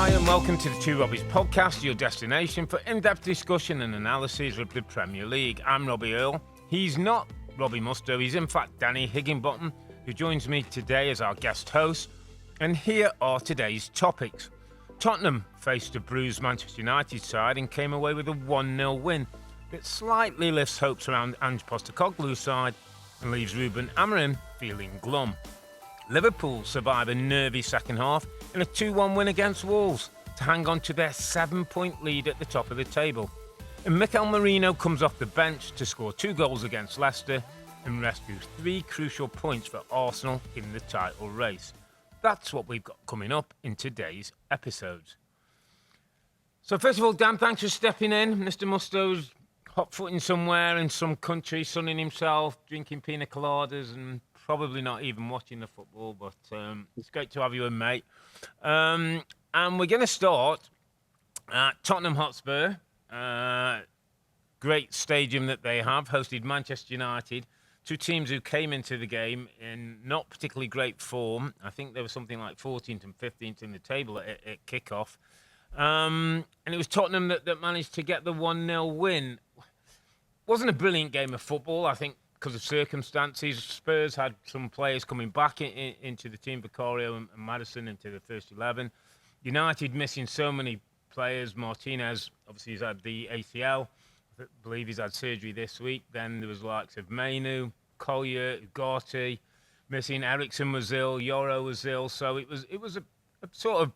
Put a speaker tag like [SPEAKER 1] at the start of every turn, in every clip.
[SPEAKER 1] Hi and welcome to the Robbies Podcast, your destination for in-depth discussion and analysis of the Premier League. I'm Robbie Earle. He's not Robbie Mustoe. He's in fact Danny Higginbotham, who joins me today as our guest host. And here are today's topics. Tottenham faced a bruised Manchester United side and came away with a 1-0 win that slightly lifts hopes around Ange Postecoglou's side and leaves Ruben Amorim feeling glum. Liverpool survive a nervy second half in a 2-1 win against Wolves to hang on to their 7-point lead at the top of the table. And Mikel Merino comes off the bench to score 2 goals against Leicester and rescues 3 crucial points for Arsenal in the title race. That's what we've got coming up in today's episodes. So first of all, Dan, thanks for stepping in. Mr. Mustoe's hot-footing somewhere in some country, sunning himself, drinking pina coladas and probably not even watching the football, but it's great to have you in, mate. And we're going to start at Tottenham Hotspur. Great stadium that they have, hosted Manchester United, 2 teams who came into the game in not particularly great form. I think there was something like 14th and 15th in the table at kick-off. And it was Tottenham that managed to get the 1-0 win. Wasn't a brilliant game of football, I think, because of circumstances. Spurs had some players coming back into the team, Vicario and Maddison, into the first 11. United missing so many players. Martinez, obviously, he's had the ACL. I believe he's had surgery this week. Then there was the likes of Mainu, Collier, Ugarte, missing. Ericsson was ill, Yoro was ill. So it was a sort of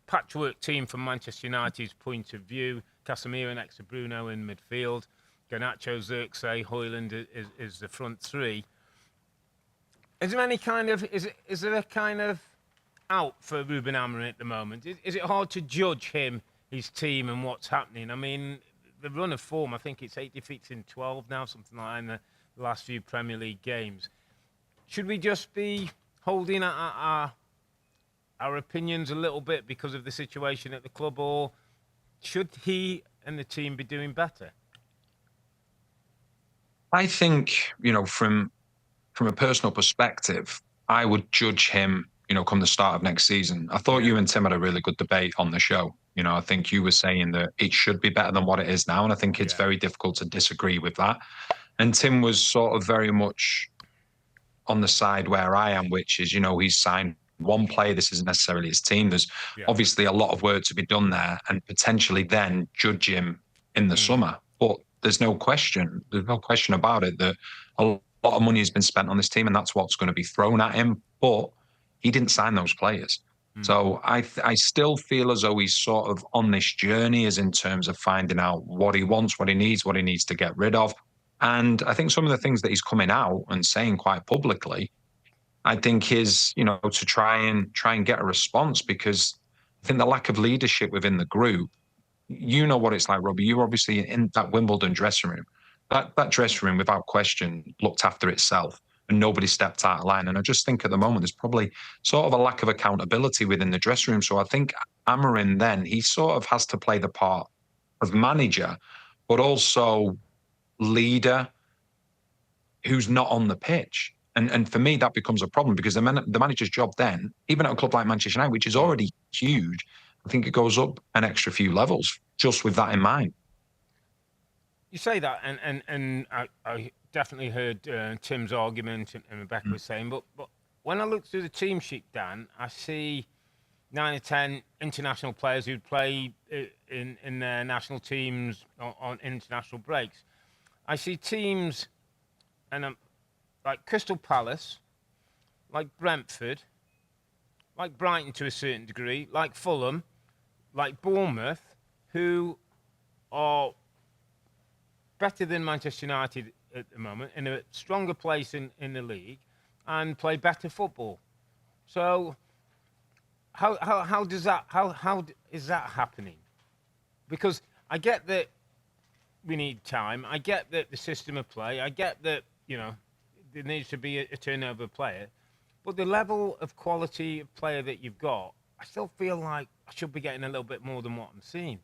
[SPEAKER 1] patchwork team from Manchester United's point of view. Casemiro next to Bruno in midfield. Garnacho, Xerxes, Højlund is the front 3. Is there any kind of is there a kind of out for Ruben Amorim at the moment? Is it hard to judge him, his team, and what's happening? I mean, the run of form, I think it's 8 defeats in 12 now, something like that, in the last few Premier League games. Should we just be holding our opinions a little bit because of the situation at the club, or should he and the team be doing better?
[SPEAKER 2] I think, from a personal perspective, I would judge him, come the start of next season. I thought you and Tim had a really good debate on the show. I think you were saying that it should be better than what it is now, and I think it's very difficult to disagree with that. And Tim was sort of very much on the side where I am, which is, he's signed one player. This isn't necessarily his team. There's obviously a lot of work to be done there, and potentially then judge him in the summer. But there's no question about it that a lot of money has been spent on this team, and that's what's going to be thrown at him. But he didn't sign those players. So I still feel as though he's sort of on this journey, as in terms of finding out what he wants, what he needs to get rid of. And I think some of the things that he's coming out and saying quite publicly, I think is, to try and get a response, because I think the lack of leadership within the group, you know what it's like, Robbie. You're obviously in that Wimbledon dressing room. That dressing room, without question, looked after itself, and nobody stepped out of line. And I just think at the moment there's probably sort of a lack of accountability within the dressing room. So I think Amorim then, he sort of has to play the part of manager, but also leader who's not on the pitch. And for me, that becomes a problem, because the manager's job then, even at a club like Manchester United, which is already huge, I think it goes up an extra few levels just with that in mind.
[SPEAKER 1] You say that, and I definitely heard Tim's argument and Rebecca was saying, but when I look through the team sheet, Dan, I see 9 or 10 international players who'd play in their national teams on international breaks. I see teams like Crystal Palace, like Brentford, like Brighton to a certain degree, like Fulham, like Bournemouth, who are better than Manchester United at the moment, in a stronger place in the league, and play better football. So how is that happening? Because I get that we need time. I get that the system of play. I get that, there needs to be a turnover player. But the level of quality of player that you've got, I still feel like I should be getting a little bit more than what I'm seeing.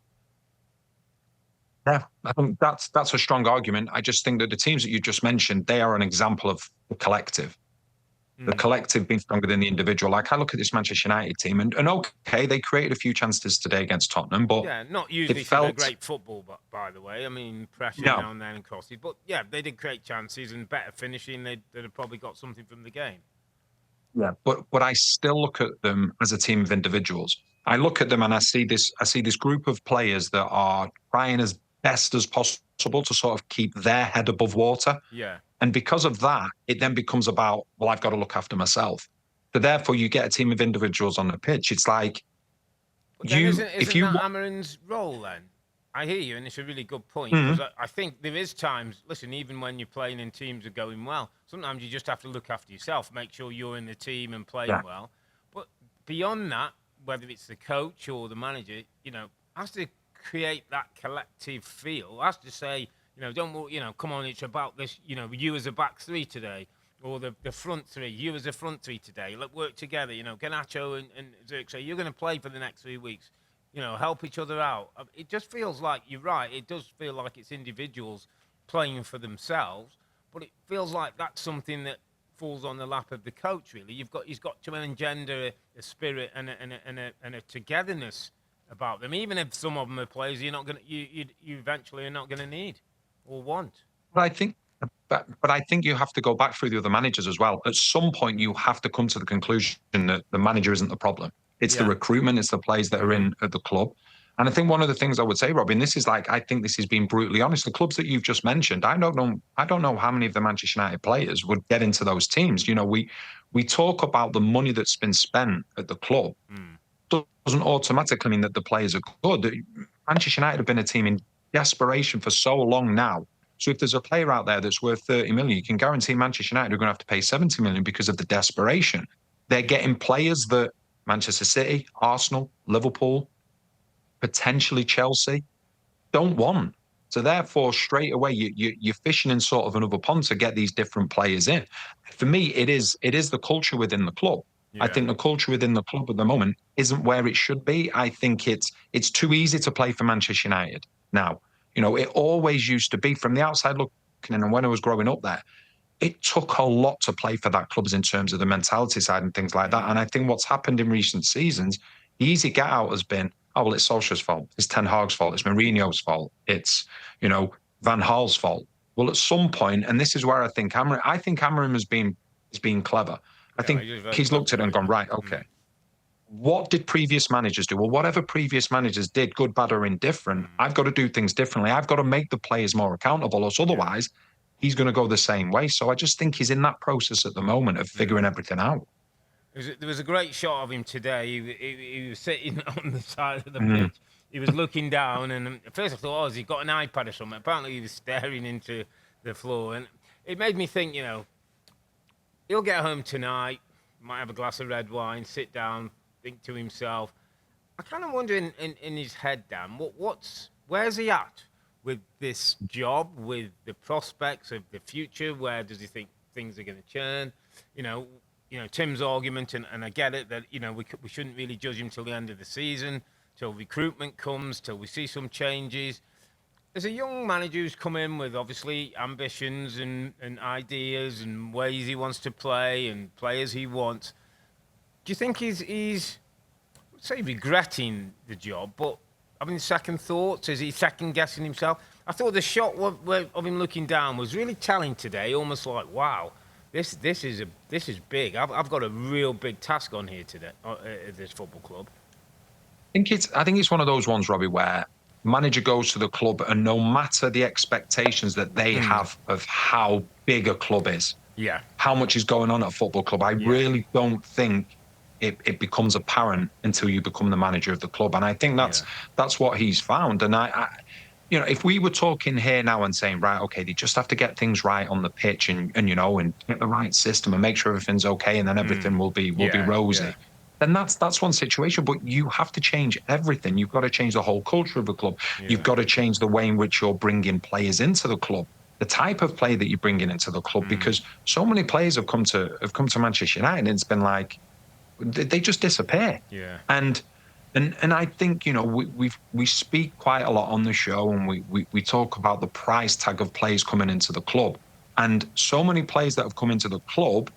[SPEAKER 2] Yeah, I think that's a strong argument. I just think that the teams that you just mentioned, they are an example of the collective. The collective being stronger than the individual. Like I look at this Manchester United team, and okay, they created a few chances today against Tottenham, but
[SPEAKER 1] yeah, not usually
[SPEAKER 2] it felt
[SPEAKER 1] great football, but by the way, I mean pressure
[SPEAKER 2] no.
[SPEAKER 1] now and then and crosses. But yeah, they did create chances and better finishing. They'd have probably got something from the game.
[SPEAKER 2] Yeah, but I still look at them as a team of individuals. I look at them and I see this group of players that are trying as best as possible to sort of keep their head above water.
[SPEAKER 1] Yeah.
[SPEAKER 2] And because of that, it then becomes about, well, I've got to look after myself. So therefore, you get a team of individuals on the pitch. It's like
[SPEAKER 1] but then isn't
[SPEAKER 2] that
[SPEAKER 1] Amarin's role then? I hear you, and it's a really good point, because I think there is times, listen, even when you're playing and teams are going well, sometimes you just have to look after yourself, make sure you're in the team and playing well. But beyond that, whether it's the coach or the manager, has to create that collective feel, has to say, come on, it's about this, you as a back three today, or the front three, you as a front three today, let's work together, Garnacho and Zirk say, you're going to play for the next 3 weeks. Help each other out. It just feels like, you're right, it does feel like it's individuals playing for themselves, but it feels like that's something that falls on the lap of the coach, really. He's got to engender a spirit and a togetherness about them, even if some of them are players you eventually are not going to need or want.
[SPEAKER 2] But I think you have to go back through the other managers as well. At some point, you have to come to the conclusion that the manager isn't the problem. It's the recruitment, it's the players that are in at the club. And I think one of the things I would say, Robbie, and this is like, I think this is being brutally honest, the clubs that you've just mentioned, I don't know how many of the Manchester United players would get into those teams. We talk about the money that's been spent at the club. Doesn't automatically mean that the players are good. Manchester United have been a team in desperation for so long now. So if there's a player out there that's worth 30 million, you can guarantee Manchester United are going to have to pay 70 million because of the desperation. They're getting players that Manchester City, Arsenal, Liverpool, potentially Chelsea don't want. So therefore, straight away, you're fishing in sort of another pond to get these different players in. For me, it is the culture within the club. Yeah. I think the culture within the club at the moment isn't where it should be. I think it's too easy to play for Manchester United now. It always used to be, from the outside looking in, and when I was growing up there, it took a lot to play for that club in terms of the mentality side and things like that. And I think what's happened in recent seasons, the easy get out has been, it's Solskjaer's fault, it's Ten Hag's fault, it's Mourinho's fault, it's, Van Gaal's fault. Well, at some point, and this is where I think Amarim has been clever. I think he's looked at it and gone, right, okay. What did previous managers do? Well, whatever previous managers did, good, bad, or indifferent, I've got to do things differently. I've got to make the players more accountable, or otherwise he's going to go the same way. So I just think he's in that process at the moment of figuring everything out.
[SPEAKER 1] There was a great shot of him today. He was sitting on the side of the pitch. He was looking down, and at first I thought, has he got an iPad or something? Apparently he was staring into the floor, and it made me think, he'll get home tonight, might have a glass of red wine, sit down, think to himself. I kind of wonder in his head, Dan, where's he at with this job, with the prospects of the future? Where does he think things are going to turn? Tim's argument, and I get it, that, we shouldn't really judge him till the end of the season, till recruitment comes, till we see some changes. As a young manager who's come in with obviously ambitions and ideas and ways he wants to play and players he wants, do you think he's say regretting the job, but having second thoughts? Is he second guessing himself? I thought the shot of him looking down was really telling today, almost like, wow, this is big. I've got a real big task on here today at this football club.
[SPEAKER 2] I think it's one of those ones, Robbie, where manager goes to the club and no matter the expectations that they have of how big a club is, how much is going on at a football club, I really don't think it becomes apparent until you become the manager of the club. And I think that's what he's found. And I if we were talking here now and saying, right, okay, they just have to get things right on the pitch and get the right system and make sure everything's okay, and then everything will be rosy. Then that's one situation, but you have to change everything. You've got to change the whole culture of the club. You've got to change the way in which you're bringing players into the club, the type of play that you're bringing into the club, because so many players have come to Manchester United, and it's been like they just disappear. And I think we speak quite a lot on the show, and we talk about the price tag of players coming into the club, and so many players that have come into the club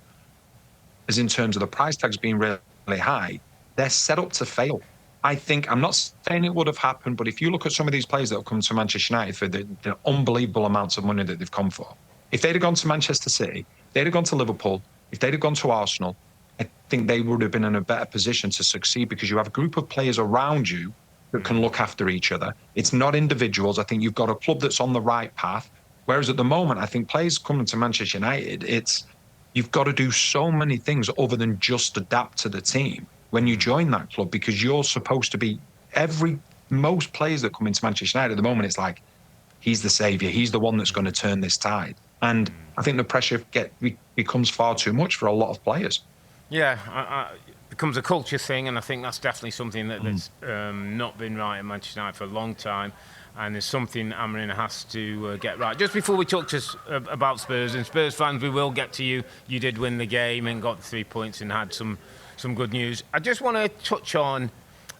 [SPEAKER 2] as in terms of the price tags being really, really high, they're set up to fail. I think, I'm not saying it would have happened, but if you look at some of these players that have come to Manchester United for the unbelievable amounts of money that they've come for, if they'd have gone to Manchester City, if they'd have gone to Liverpool, if they'd have gone to Arsenal, I think they would have been in a better position to succeed because you have a group of players around you that can look after each other. It's not individuals. I think you've got a club that's on the right path. Whereas at the moment, I think players coming to Manchester United, you've got to do so many things other than just adapt to the team when you join that club, because you're supposed to be most players that come into Manchester United at the moment, it's like, he's the saviour. He's the one that's going to turn this tide. And I think the pressure becomes far too much for a lot of players.
[SPEAKER 1] Yeah, it becomes a culture thing, and I think that's definitely something that's not been right in Manchester United for a long time, and it's something Amorim has to get right. Just before we talk about Spurs, and Spurs fans, we will get to you. You did win the game and got the 3 points and had some good news. I just want to touch on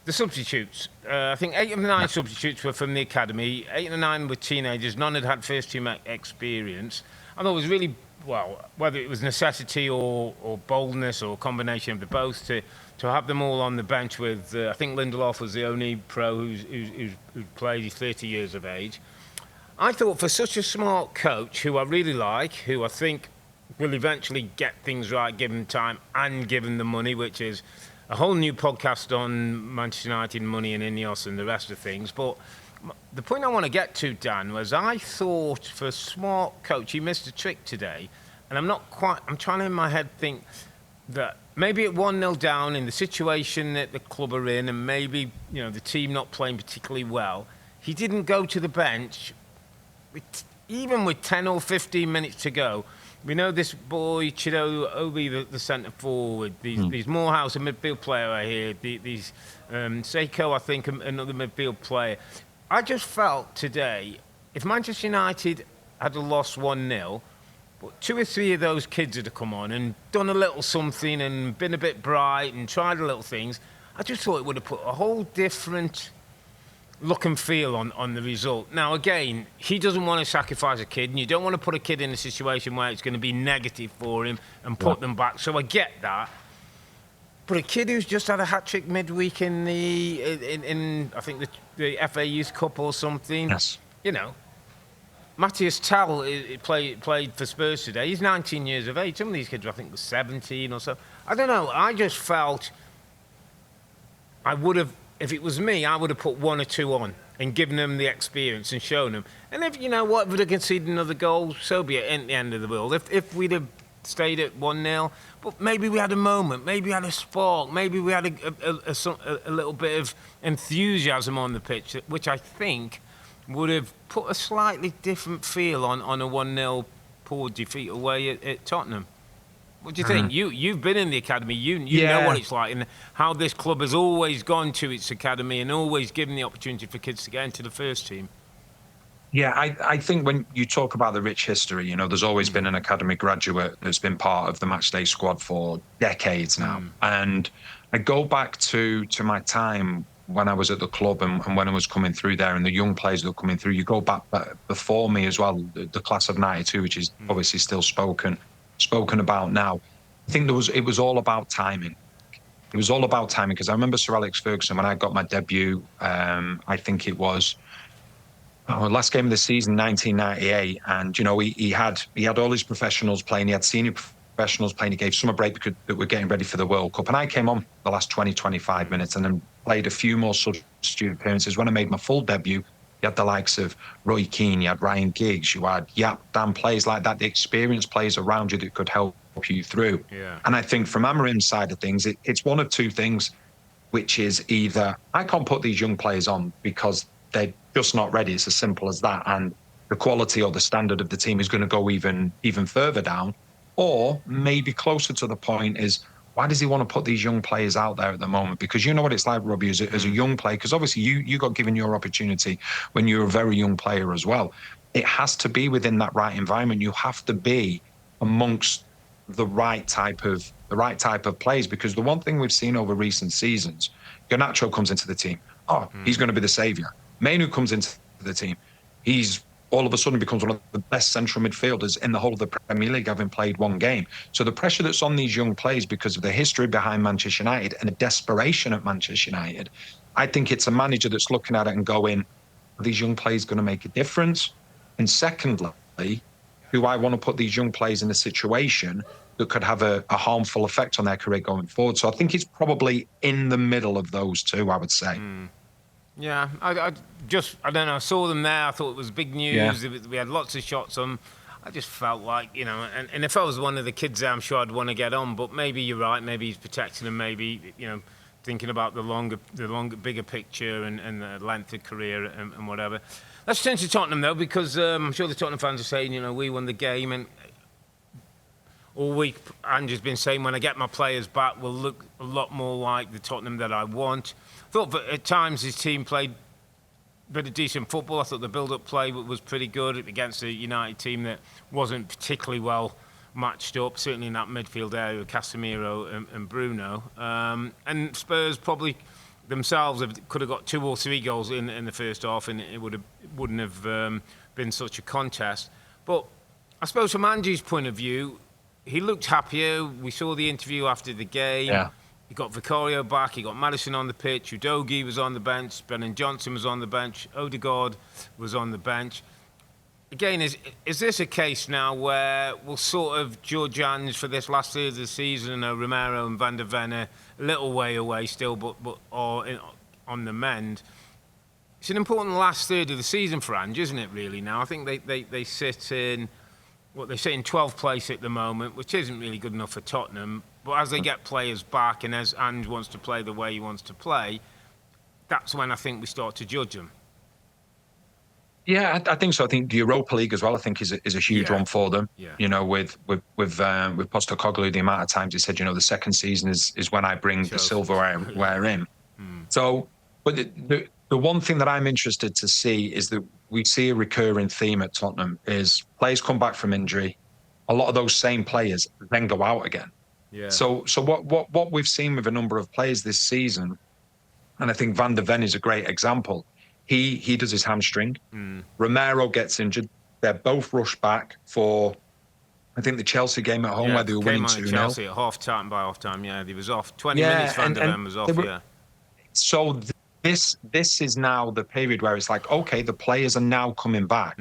[SPEAKER 1] the substitutes. I think 8 of the 9 substitutes were from the academy. 8 of the 9 were teenagers. None had had first-team experience. I thought it was really, well, whether it was necessity or boldness or a combination of the both, to have them all on the bench with, I think Lindelof was the only pro who's played. He's 30 years of age. I thought for such a smart coach, who I really like, who I think will eventually get things right, given time and given the money, which is a whole new podcast on Manchester United, money and Ineos and the rest of things. But the point I want to get to, Dan, was I thought for a smart coach, he missed a trick today. And I'm trying to in my head think that maybe at 1-0 down in the situation that the club are in, and maybe, the team not playing particularly well, he didn't go to the bench, even with 10 or 15 minutes to go. We know this boy, Chido Obi, the centre forward, these Morehouse, a midfield player I hear, these Seiko, I think, another midfield player. I just felt today, if Manchester United had lost 1-0, but 2 or 3 of those kids had come on and done a little something and been a bit bright and tried a little things, I just thought it would have put a whole different look and feel on the result. Now, again, he doesn't want to sacrifice a kid, and you don't want to put a kid in a situation where it's going to be negative for him and put them back. So I get that. But a kid who's just had a hat-trick midweek in I think the FA Youth Cup or something.
[SPEAKER 2] Yes.
[SPEAKER 1] Matthias Tal played for Spurs today. He's 19 years of age. Some of these kids, I think, were 17 or so. I don't know. I just felt I would have, if it was me, I would have put 1 or 2 on and given them the experience and shown them. And if, if we'd have conceded another goal, so be it, at the end of the world. If we'd have stayed at 1-0, but maybe we had a moment, maybe we had a spark, maybe we had a little bit of enthusiasm on the pitch, which I think would have put a slightly different feel on a 1-0 poor defeat away at Tottenham. What do you think? You've been in the academy. You know what it's like, and how this club has always gone to its academy and always given the opportunity for kids to get into the first team.
[SPEAKER 2] Yeah, I think when you talk about the rich history, there's always been an academy graduate that's been part of the matchday squad for decades now. And I go back to my time when I was at the club and when I was coming through there, and the young players that were coming through. You go back before me as well, the class of 92, which is obviously still spoken about now. I think it was all about timing. It was all about timing, because I remember Sir Alex Ferguson, when I got my debut, I think it was last game of the season, 1998, and he had all his professionals playing. He had senior professionals playing. He gave summer break because that were getting ready for the World Cup, and I came on the last 20-25 minutes and then played a few more substitute appearances. When I made my full debut, you had the likes of Roy Keane, you had Ryan Giggs, you had Dan, players like that, the experienced players around you that could help you through.
[SPEAKER 1] Yeah.
[SPEAKER 2] And I think from Amorim's side of things, it's one of two things, which is either I can't put these young players on because they're just not ready. It's as simple as that. And the quality or the standard of the team is going to go even further down. Or maybe closer to the point is, why does he want to put these young players out there at the moment? Because you know what it's like, Robbie, as a young player, because obviously you got given your opportunity when you were a very young player as well. It has to be within that right environment. You have to be amongst the right type of players, because the one thing we've seen over recent seasons, Garnacho comes into the team. He's going to be the saviour. Mainu comes into the team. He's all of a sudden becomes one of the best central midfielders in the whole of the Premier League, having played one game. So the pressure that's on these young players because of the history behind Manchester United and the desperation at Manchester United, I think it's a manager that's looking at it and going, are these young players going to make a difference? And secondly, do I want to put these young players in a situation that could have a harmful effect on their career going forward? So I think it's probably in the middle of those two, I would say.
[SPEAKER 1] Yeah, I don't know, I saw them there, I thought it was big news, we had lots of shots on. I just felt like, and if I was one of the kids there, I'm sure I'd want to get on, but maybe you're right, maybe he's protecting them, maybe, thinking about the longer, bigger picture and the length of career and whatever. Let's turn to Tottenham, though, because I'm sure the Tottenham fans are saying, we won the game, and all week Andrew's been saying, when I get my players back, we'll look a lot more like the Tottenham that I want. I thought that at times his team played a bit of decent football. I thought the build-up play was pretty good against a United team that wasn't particularly well matched up, certainly in that midfield area with Casemiro and Bruno. And Spurs probably themselves could have got 2 or 3 goals in the first half, and it wouldn't have been such a contest. But I suppose from Andrew's point of view, he looked happier. We saw the interview after the game. Yeah. He got Vicario back. He got Maddison on the pitch. Udogie was on the bench. Brennan Johnson was on the bench. Odegaard was on the bench. Again, is this a case now where we'll sort of judge Ange for this last third of the season? Romero and Van der Ven a little way away still, but on the mend. It's an important last third of the season for Ange, isn't it, really, now? I think they sit in... they sit in 12th place at the moment, which isn't really good enough for Tottenham. But as they get players back and as Ange wants to play the way he wants to play, that's when I think we start to judge them.
[SPEAKER 2] Yeah, I think so. I think the Europa League as well, I think, is a huge one for them. Yeah. With Postecoglou, the amount of times he said, the second season is when I bring the silverware in. So, but the one thing that I'm interested to see is that we see a recurring theme at Tottenham is players come back from injury. A lot of those same players then go out again. Yeah. So what we've seen with a number of players this season, and I think Van der Ven is a great example. He does his hamstring. Romero gets injured. They're both rushed back for, I think, the Chelsea game at home where they were winning 2-0.
[SPEAKER 1] Chelsea at by half time. Yeah, he was off. 20 minutes. Van der Ven was off.
[SPEAKER 2] So this is now the period where it's like, okay, the players are now coming back,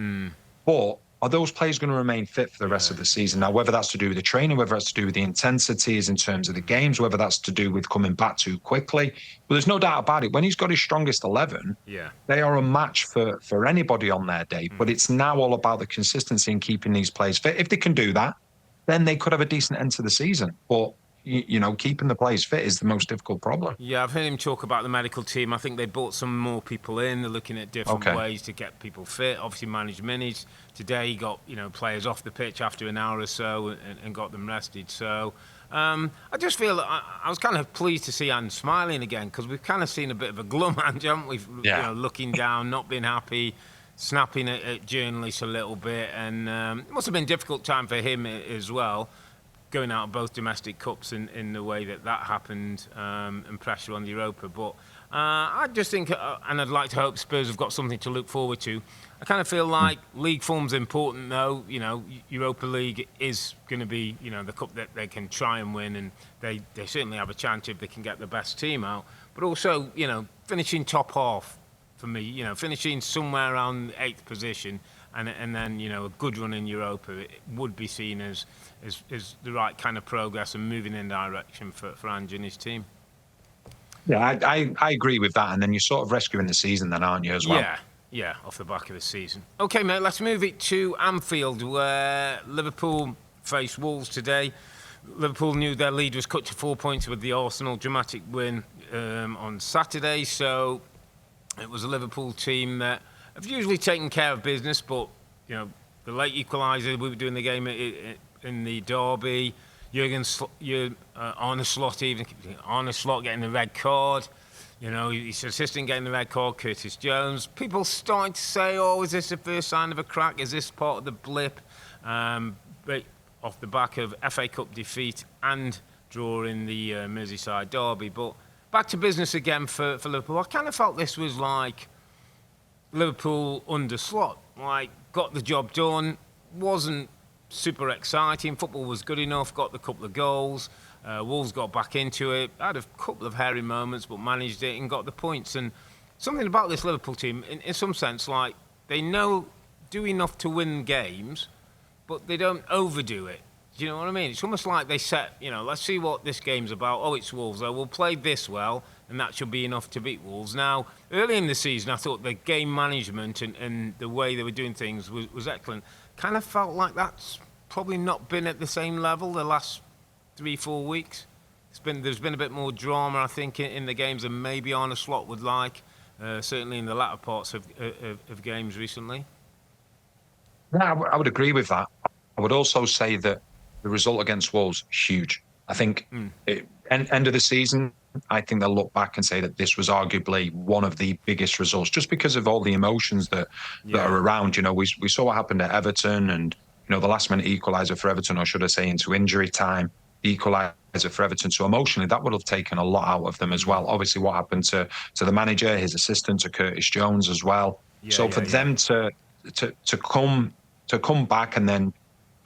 [SPEAKER 2] but are those players going to remain fit for the rest of the season? Now, whether that's to do with the training, whether that's to do with the intensities in terms of the games, whether that's to do with coming back too quickly. But there's no doubt about it. When he's got his strongest 11, they are a match for anybody on their day. But it's now all about the consistency in keeping these players fit. If they can do that, then they could have a decent end to the season. But keeping the players fit is the most difficult problem.
[SPEAKER 1] Yeah, I've heard him talk about the medical team. I think they brought some more people in. They're looking at different ways to get people fit. Obviously, manage minutes. Today, he got players off the pitch after an hour or so and got them rested. So I just feel I was kind of pleased to see Ange smiling again, because we've kind of seen a bit of a glum Ange, haven't we? Looking down, not being happy, snapping at journalists a little bit, and it must have been a difficult time for him as well, going out of both domestic cups in the way that happened, and pressure on the Europa. But I just think, and I'd like to hope Spurs have got something to look forward to. I kind of feel like league form's important, though. Europa League is going to be, the cup that they can try and win, and they certainly have a chance if they can get the best team out. But also, finishing top half for me, finishing somewhere around 8th position, and then a good run in Europa, it would be seen as the right kind of progress and moving in direction for Ange and his team.
[SPEAKER 2] Yeah, I agree with that. And then you're sort of rescuing the season then, aren't you, as well?
[SPEAKER 1] Yeah, off the back of the season. OK, mate, let's move it to Anfield, where Liverpool faced Wolves today. Liverpool knew their lead was cut to 4 points with the Arsenal dramatic win on Saturday. So it was a Liverpool team that have usually taken care of business, but, the late equaliser, we were doing the game in the derby. Arne Slot getting the red card. His assistant getting the red card, Curtis Jones. People starting to say, is this the first sign of a crack? Is this part of the blip? But off the back of FA Cup defeat and draw in the Merseyside derby. But back to business again for Liverpool. I kind of felt this was like Liverpool under Slot like, got the job done. Wasn't super exciting. Football was good enough, got the couple of goals. Wolves got back into it, had a couple of hairy moments, but managed it and got the points. And something about this Liverpool team, in some sense, like, they do enough to win games, but they don't overdo it. Do you know what I mean? It's almost like they set, let's see what this game's about. Oh, it's Wolves. Oh, we'll play this well, and that should be enough to beat Wolves. Now, early in the season, I thought the game management and the way they were doing things was excellent. Kind of felt like that's probably not been at the same level the last 3-4 weeks. There's been a bit more drama, I think, in the games than maybe Arne Slot would like, certainly in the latter parts of games recently.
[SPEAKER 2] Yeah, I would agree with that. I would also say that the result against Wolves, huge. I think end of the season, I think they'll look back and say that this was arguably one of the biggest results, just because of all the emotions that are around. We saw what happened at Everton, and the last-minute equaliser for Everton, or should I say into injury time, the equaliser for Everton. So emotionally, that would have taken a lot out of them as well. Obviously, what happened to the manager, his assistant, to Curtis Jones as well. Them to come back and then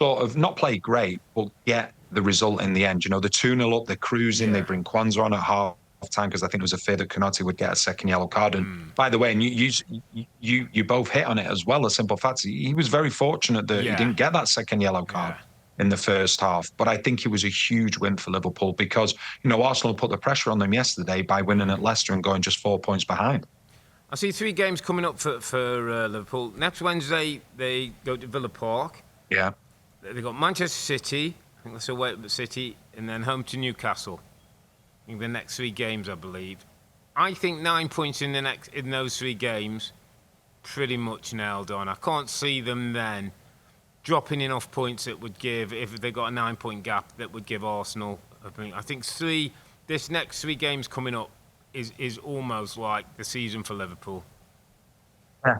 [SPEAKER 2] sort of not play great, but get the result in the end. The 2-0 up, they're cruising, they bring Kwanzaa on at half time, because I think it was a fear that Konate would get a second yellow card. And by the way, and you both hit on it as well, the simple fact, he was very fortunate that he didn't get that second yellow card in the first half. But I think it was a huge win for Liverpool, because, Arsenal put the pressure on them yesterday by winning at Leicester and going just 4 points behind.
[SPEAKER 1] I see 3 games coming up for Liverpool. Next Wednesday, they go to Villa Park.
[SPEAKER 2] Yeah.
[SPEAKER 1] They've got Manchester City, I think that's away at City, and then home to Newcastle in the next 3 games, I believe. I think 9 points in those 3 games, pretty much nailed on. I can't see them then dropping enough points that would give, if they got a 9-point gap, that would give Arsenal. I think this next 3 games coming up is almost like the season for Liverpool.
[SPEAKER 2] Yeah.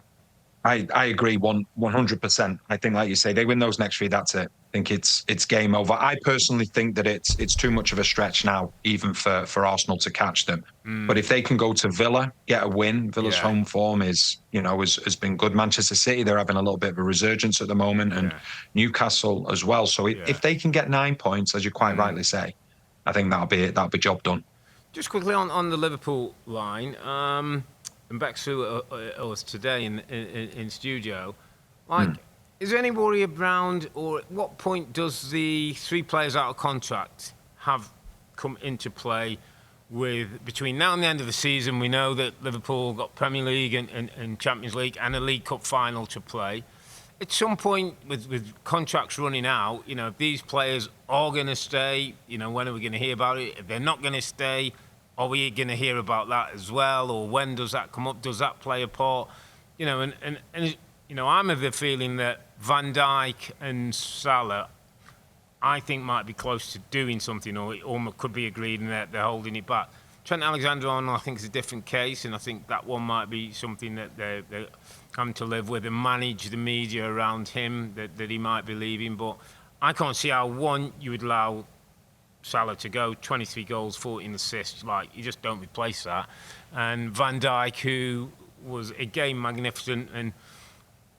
[SPEAKER 2] I agree 100%. I think, like you say, they win those next 3, that's it. I think it's game over. I personally think that it's too much of a stretch now, even for Arsenal to catch them. But if they can go to Villa, get a win, Villa's home form has been good. Manchester City, they're having a little bit of a resurgence at the moment, and Newcastle as well. So if they can get 9 points, as you quite rightly say, I think that'll be job done.
[SPEAKER 1] Just quickly on the Liverpool line. And back to us today in studio, is there any worry around, or at what point does the 3 players out of contract have come into play between now and the end of the season? We know that Liverpool got Premier League and Champions League and a League Cup final to play. At some point, with contracts running out, if these players are going to stay, when are we going to hear about it? If they're not going to stay, are we going to hear about that as well, or when does that come up? Does that play a part? I'm of the feeling that Van Dijk and Salah, I think, might be close to doing something, or could be agreed, and that they're holding it back. Trent Alexander-Arnold, I think, is a different case, and I think that one might be something that they're having to live with and manage the media around him, that he might be leaving. But I can't see how, one, you would allow Salah to go, 23 goals, 14 assists, you just don't replace that. And Van Dijk, who was again magnificent, and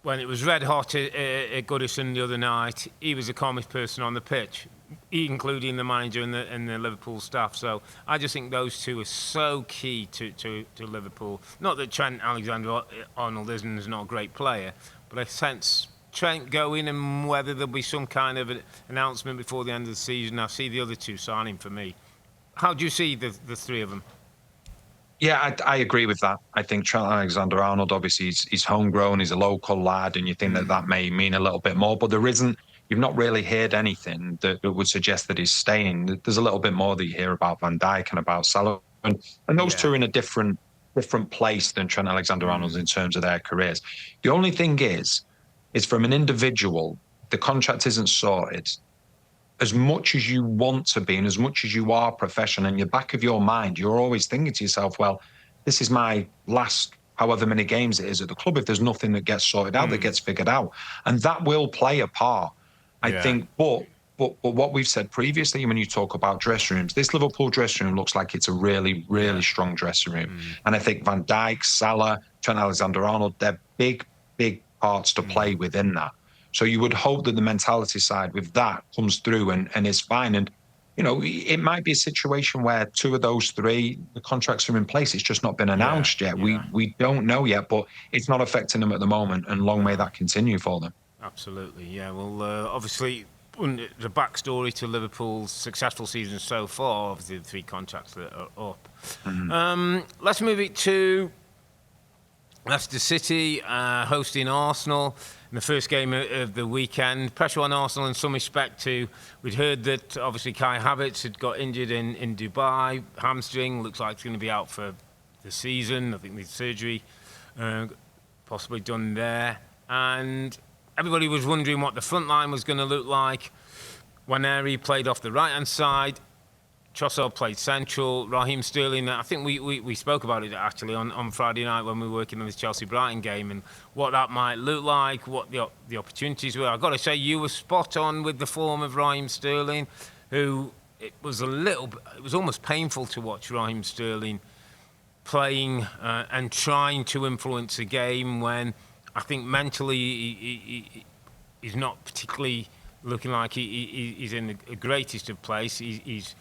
[SPEAKER 1] when it was red hot at Goodison the other night, he was the calmest person on the pitch, including the manager and the Liverpool staff. So I just think those 2 are so key to Liverpool. Not that Trent Alexander-Arnold is not a great player, but I sense Trent going, and whether there'll be some kind of an announcement before the end of the season. I see the other 2 signing for me. How do you see the 3 of them?
[SPEAKER 2] Yeah, I agree with that. I think Trent Alexander-Arnold, obviously, he's homegrown, he's a local lad, and you think that may mean a little bit more, but you've not really heard anything that would suggest that he's staying. There's a little bit more that you hear about Van Dijk and about Salah, and those 2 are in a different place than Trent Alexander-Arnold in terms of their careers. The only thing is from an individual, the contract isn't sorted. As much as you want to be, and as much as you are professional, in your back of your mind, you're always thinking to yourself, well, this is my last however many games it is at the club, if there's nothing that gets sorted out, that gets figured out. And that will play a part, I think. But what we've said previously, when you talk about dressing rooms, this Liverpool dressing room looks like it's a really, really strong dressing room. And I think Van Dijk, Salah, Trent Alexander-Arnold, they're big parts to play within that. So you would hope that the mentality side with that comes through and is fine. And, you know, it might be a situation where 2 of those 3, the contracts are in place. It's just not been announced yet. We don't know yet, but it's not affecting them at the moment. And long may that continue for them.
[SPEAKER 1] Absolutely, yeah. Well, obviously, the backstory to Liverpool's successful season so far, obviously the 3 contracts that are up. Let's move it to Leicester City hosting Arsenal in the first game of the weekend. Pressure on Arsenal in some respect too. We'd heard that obviously Kai Havertz had got injured in Dubai, hamstring, looks like it's going to be out for the season. I think the surgery possibly done there. And everybody was wondering what the front line was going to look like. Waneri played off the right-hand side. Trossard played central. Raheem Sterling, I think we spoke about it actually on Friday night when we were working on this Chelsea-Brighton game and what that might look like, what the opportunities were. I've got to say, you were spot on with the form of Raheem Sterling, who it was almost painful to watch Raheem Sterling playing and trying to influence a game when I think mentally he's not particularly looking like he's in the greatest of place. He's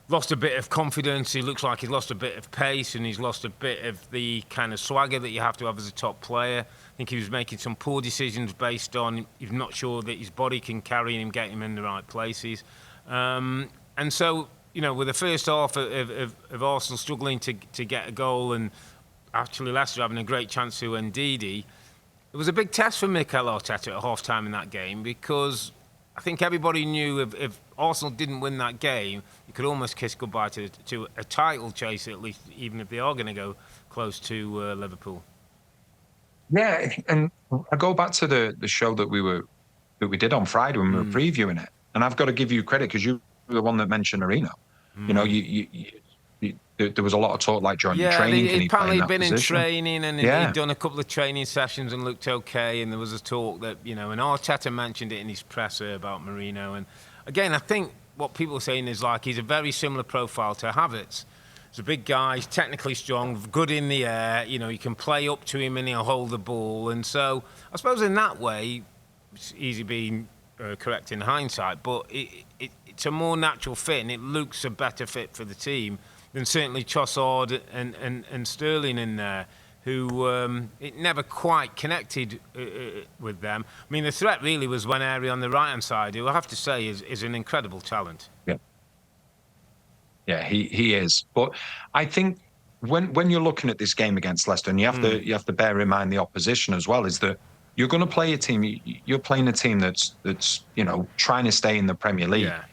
[SPEAKER 1] lost a bit of confidence. He looks like he's lost a bit of pace, and he's lost a bit of the kind of swagger that you have to have as a top player. I think he was making some poor decisions based on he's not sure that his body can carry him, get him in the right places. And so, you know, with the first half of Arsenal struggling to get a goal and actually Leicester having a great chance to Ndidi, it was a big test for Mikel Arteta at half-time in that game because I think everybody knew if Arsenal didn't win that game, you could almost kiss goodbye to a title chase, at least, even if they are going to go close to Liverpool.
[SPEAKER 2] Yeah, and I go back to the show that we did on Friday when we were previewing it, and I've got to give you credit because you were the one that mentioned Merino. You know, there was a lot of talk like during training.
[SPEAKER 1] Yeah, he'd apparently been in
[SPEAKER 2] position?
[SPEAKER 1] training and he'd done a couple of training sessions and looked okay. And there was a talk that, you know, and Arteta mentioned it in his presser about Merino. And again, I think what people are saying is like he's a very similar profile to Havertz. He's a big guy, he's technically strong, good in the air. You know, you can play up to him and he'll hold the ball. And so I suppose in that way, it's easy being correct in hindsight, but it's a more natural fit and it looks a better fit for the team than certainly Trossard and Sterling in there, who it never quite connected with them. I mean, the threat really was Waneri on the right-hand side, who I have to say is an incredible talent.
[SPEAKER 2] Yeah, he is. But I think when you're looking at this game against Leicester, and you have to bear in mind the opposition as well, is that you're going to play a team. You're playing a team that's you know trying to stay in the Premier League.
[SPEAKER 1] Yeah.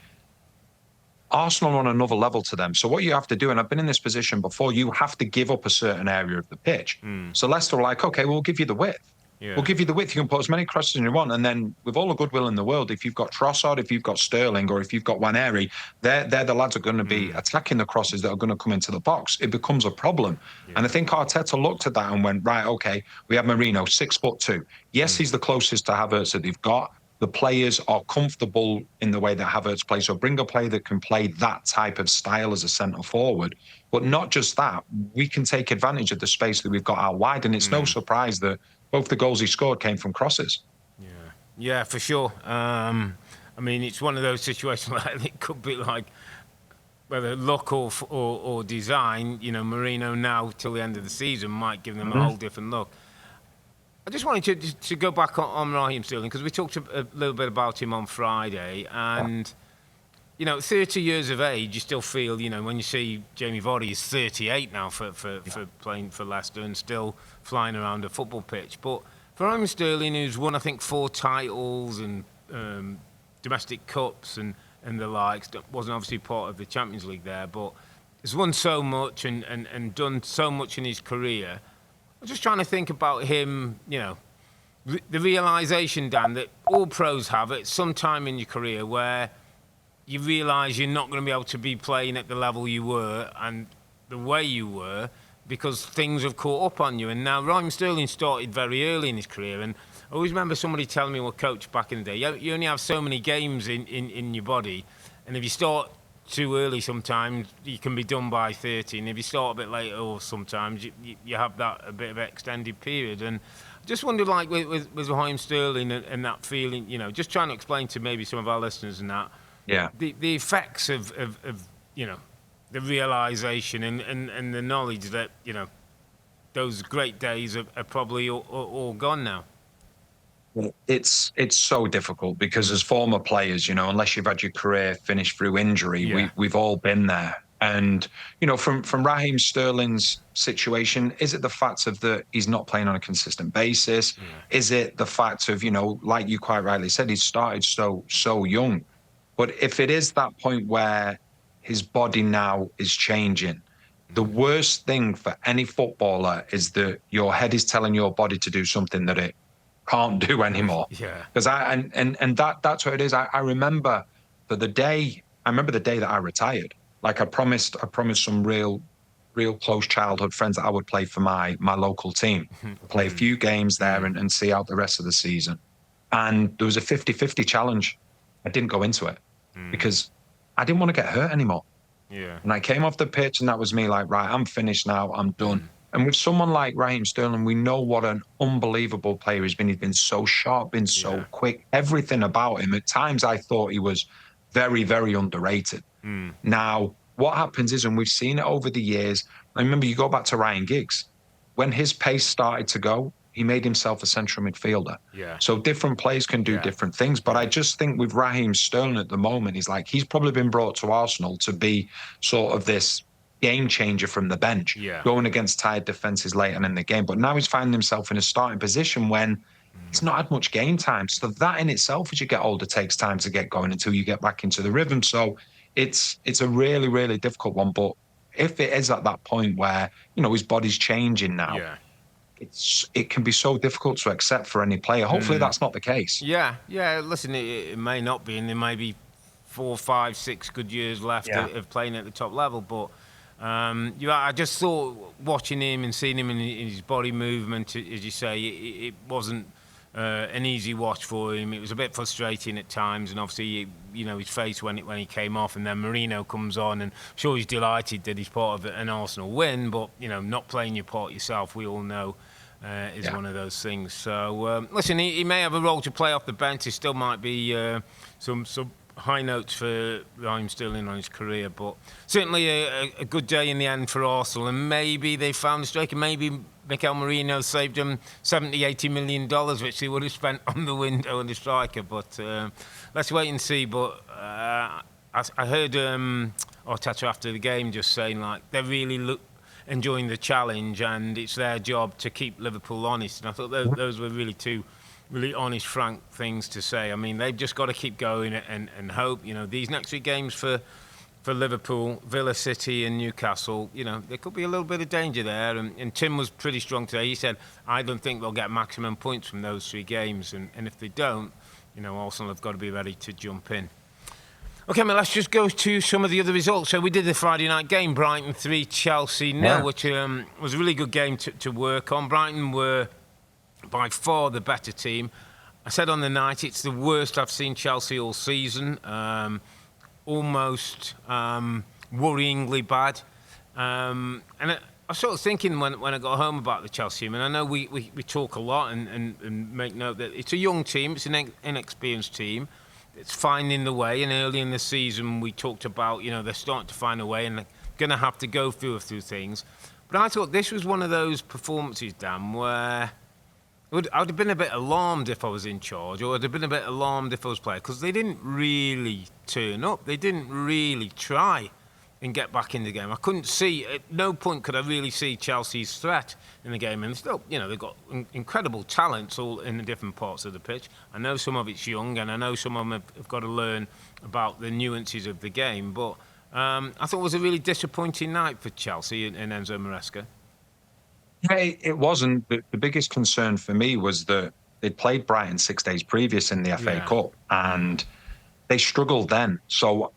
[SPEAKER 2] Arsenal are on another level to them. So what you have to do, and I've been in this position before, you have to give up a certain area of the pitch. So Leicester are like, okay, we'll give you the width.
[SPEAKER 1] Yeah.
[SPEAKER 2] We'll give you the width. You can put as many crosses as you want. And then with all the goodwill in the world, if you've got Trossard, if you've got Sterling, or if you've got Waneri, they're the lads that are going to be attacking the crosses that are going to come into the box. It becomes a problem. Yeah. And I think Arteta looked at that and went, right, okay, we have Merino, 6'2". Yes, he's the closest to Havertz that they've got. The players are comfortable in the way that Havertz plays. So bring a player that can play that type of style as a centre forward. But not just that, we can take advantage of the space that we've got out wide. And it's no surprise that both the goals he scored came from crosses.
[SPEAKER 1] Yeah, for sure. I mean, it's one of those situations where it could be like whether luck or design. You know, Merino now till the end of the season might give them a whole different look. I just wanted to go back on Raheem Sterling because we talked a little bit about him on Friday, and you know, 30 years of age, you still feel, you know, when you see Jamie Vardy is 38 now for playing for Leicester and still flying around a football pitch. But for Raheem Sterling, who's won I think 4 titles and domestic cups and the likes, wasn't obviously part of the Champions League there, but has won so much and done so much in his career. I'm just trying to think about him, you know, the realisation, Dan, that all pros have at some time in your career where you realise you're not going to be able to be playing at the level you were and the way you were because things have caught up on you. And now Raheem Sterling started very early in his career. And I always remember somebody telling me, well, coach, back in the day, you only have so many games in your body. And if you start too early sometimes you can be done by 30, and if you start a bit later or sometimes you have that a bit of an extended period. And Just wondered, like with Raheem Sterling and that feeling, just trying to explain to maybe some of our listeners and that, the effects of the realisation and the knowledge that those great days are probably all gone now.
[SPEAKER 2] It's so difficult because as former players, unless you've had your career finished through injury, we've all been there. And, from Raheem Sterling's situation, is it the fact of that he's not playing on a consistent basis? Yeah. Is it the fact of, like you quite rightly said, he started so young. But if it is that point where his body now is changing, the worst thing for any footballer is that your head is telling your body to do something that it can't do anymore.
[SPEAKER 1] Yeah.
[SPEAKER 2] Because that's what it is. I remember the day that I retired. Like I promised some real close childhood friends that I would play for my local team, play a few games there and see out the rest of the season. And there was a 50-50 challenge. I didn't go into it because I didn't want to get hurt anymore.
[SPEAKER 1] Yeah.
[SPEAKER 2] And I came off the pitch and that was me like, right, I'm finished now, I'm done. And with someone like Raheem Sterling, we know what an unbelievable player he's been. He's been so sharp, been so quick, everything about him. At times I thought he was very, very underrated. Now, what happens is, and we've seen it over the years, I remember you go back to Ryan Giggs. When his pace started to go, he made himself a central midfielder.
[SPEAKER 1] Yeah.
[SPEAKER 2] So different players can do different things. But I just think with Raheem Sterling at the moment, he's probably been brought to Arsenal to be sort of this game changer from the bench, going against tired defences later in the game. But now he's finding himself in a starting position when he's not had much game time. So that in itself, as you get older, takes time to get going until you get back into the rhythm. So it's a really, really difficult one. But if it is at that point where, his body's changing now, it can be so difficult to accept for any player. Hopefully that's not the case.
[SPEAKER 1] Yeah. Listen, it may not be, and there may be 4, 5, 6 good years left of playing at the top level. But I just thought watching him and seeing him in his body movement, as you say, it wasn't an easy watch for him. It was a bit frustrating at times, and obviously, his face when he came off, and then Merino comes on, and I'm sure he's delighted that he's part of an Arsenal win, but not playing your part yourself, we all know, is one of those things. So listen, he may have a role to play off the bench. There still might be some high notes for Raheem Sterling on his career, but certainly a good day in the end for Arsenal, and maybe they found a striker. Maybe Mikel Merino saved them $70-80 million, which they would have spent on the window and the striker. But let's wait and see. But I heard Arteta after the game just saying like they're really enjoying the challenge, and it's their job to keep Liverpool honest. And I thought those were really two really honest, frank things to say. I mean, they've just got to keep going and hope. These next 3 games for Liverpool, Villa, City and Newcastle, there could be a little bit of danger there. And Tim was pretty strong today. He said, I don't think they'll get maximum points from those 3 games. And if they don't, Arsenal have got to be ready to jump in. OK, well, let's just go to some of the other results. So we did the Friday night game, Brighton 3, Chelsea 0, which was a really good game to work on. Brighton were by far the better team. I said on the night, it's the worst I've seen Chelsea all season. Almost worryingly bad. And I was sort of thinking when I got home about the Chelsea team, and I know we talk a lot and make note that it's a young team, it's an inexperienced team. It's finding the way, and early in the season we talked about, they're starting to find a way and they're going to have to go through a few things. But I thought this was one of those performances, Dan, where I would have been a bit alarmed if I was in charge, or I'd have been a bit alarmed if I was playing, because they didn't really turn up. They didn't really try and get back in the game. I couldn't see, at no point could I really see Chelsea's threat in the game. And still, they've got incredible talents all in the different parts of the pitch. I know some of it's young, and I know some of them have got to learn about the nuances of the game. But I thought it was a really disappointing night for Chelsea and Enzo Maresca.
[SPEAKER 2] Yeah, it wasn't. The biggest concern for me was that they'd played Brighton 6 days previous in the FA Cup, and they struggled then. So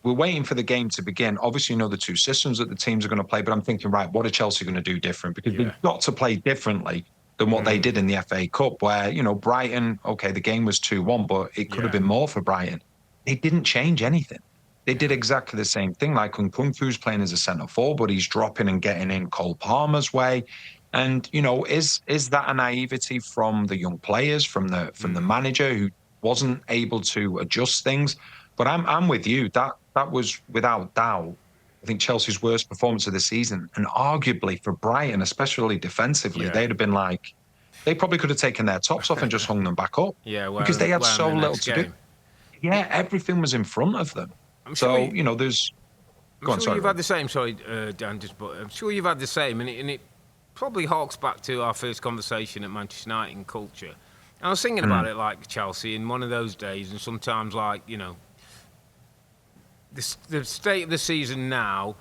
[SPEAKER 2] we're waiting for the game to begin. Obviously, the 2 systems that the teams are going to play, but I'm thinking, right, what are Chelsea going to do different? Because they've got to play differently than what they did in the FA Cup, where, Brighton, okay, the game was 2-1, but it could have been more for Brighton. They didn't change anything. They did exactly the same thing. Like when Kung Fu's playing as a centre forward, he's dropping and getting in Cole Palmer's way. And is that a naivety from the young players, from the manager who wasn't able to adjust things? But I'm with you. That was without doubt, I think, Chelsea's worst performance of the season, and arguably for Brighton, especially defensively, they'd have been like, they probably could have taken their tops off and just hung them back up. Because they had so little to do. Yeah, everything was in front of them.
[SPEAKER 1] I'm
[SPEAKER 2] so there's.
[SPEAKER 1] I'm sure you've had the same. Sorry, Dan, but I'm sure you've had the same, and it probably harks back to our first conversation at Manchester United and culture. And I was thinking about it like Chelsea in one of those days, and sometimes like, the state of the season now,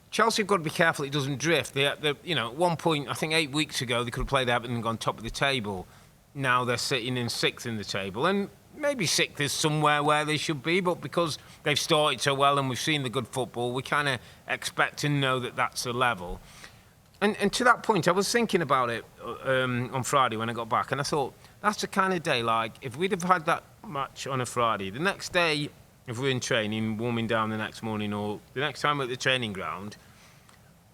[SPEAKER 1] Chelsea have got to be careful it doesn't drift. At one point, I think 8 weeks ago, they could have played Everton and gone top of the table. Now they're sitting in 6th in the table, and maybe 6th is somewhere where they should be, but because they've started so well and we've seen the good football, we kind of expect to know that that's the level. And to that point, I was thinking about it on Friday when I got back, and I thought, that's the kind of day, like, if we'd have had that match on a Friday, the next day, if we're in training, warming down the next morning, or the next time we're at the training ground,